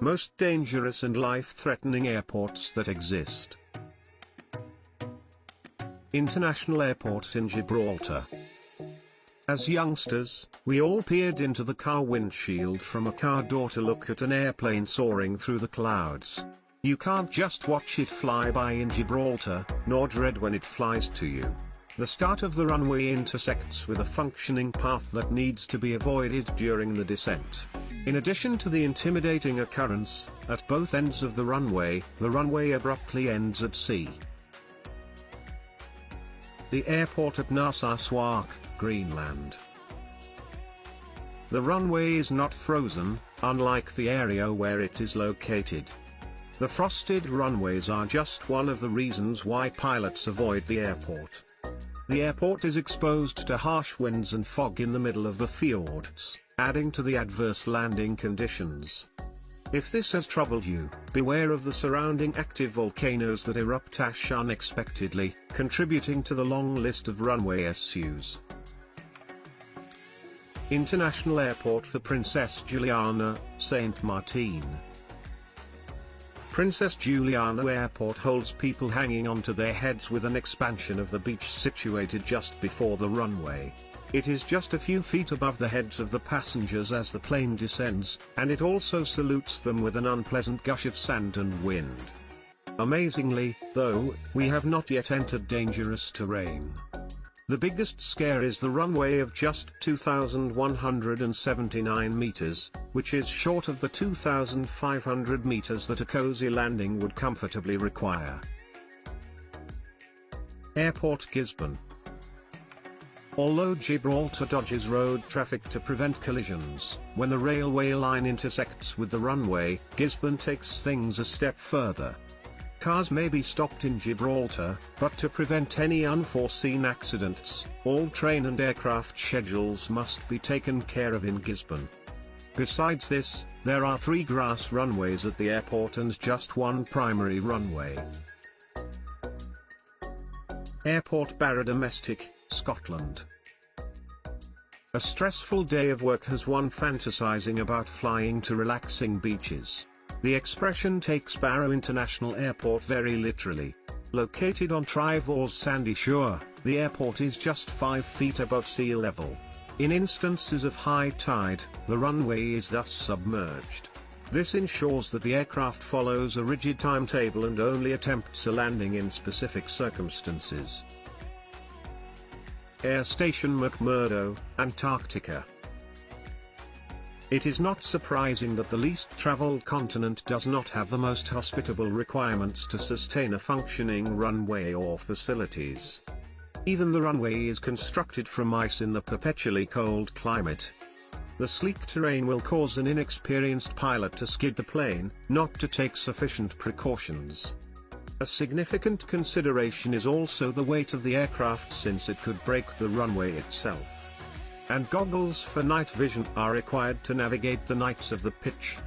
Most dangerous and life-threatening airports that exist. International Airport in Gibraltar. As youngsters, we all peered into the car windshield from a car door to look at an airplane soaring through the clouds. You can't just watch it fly by in Gibraltar, nor dread when it flies to you. The start of the runway intersects with a functioning path that needs to be avoided during the descent. In addition to the intimidating occurrence, at both ends of the runway abruptly ends at sea. The airport at Narsarsuaq, Greenland. The runway is not frozen, unlike the area where it is located. The frosted runways are just one of the reasons why pilots avoid the airport. The airport is exposed to harsh winds and fog in the middle of the fjords, adding to the adverse landing conditions. If this has troubled you, beware of the surrounding active volcanoes that erupt ash unexpectedly, contributing to the long list of runway issues. International Airport for Princess Juliana, Saint Martin. Princess Juliana Airport holds people hanging onto their heads with an expansion of the beach situated just before the runway. It is just a few feet above the heads of the passengers as the plane descends, and it also salutes them with an unpleasant gush of sand and wind. Amazingly, though, we have not yet entered dangerous terrain. The biggest scare is the runway of just 2,179 meters, which is short of the 2,500 meters that a cozy landing would comfortably require. Airport Gisborne. Although Gibraltar dodges road traffic to prevent collisions, when the railway line intersects with the runway, Gisborne takes things a step further. Cars may be stopped in Gibraltar, but to prevent any unforeseen accidents, all train and aircraft schedules must be taken care of in Gisborne. Besides this, there are 3 grass runways at the airport and just 1 primary runway. Airport Barra Domestic, Scotland. A stressful day of work has one fantasizing about flying to relaxing beaches. The expression takes Barrow International Airport very literally. Located on Trivor's sandy shore, the airport is just 5 feet above sea level. In instances of high tide, the runway is thus submerged. This ensures that the aircraft follows a rigid timetable and only attempts a landing in specific circumstances. Air Station McMurdo, Antarctica. It is not surprising that the least traveled continent does not have the most hospitable requirements to sustain a functioning runway or facilities. Even the runway is constructed from ice in the perpetually cold climate. The sleek terrain will cause an inexperienced pilot to skid the plane, not to take sufficient precautions. A significant consideration is also the weight of the aircraft, since it could break the runway itself. And goggles for night vision are required to navigate the nights of the pitch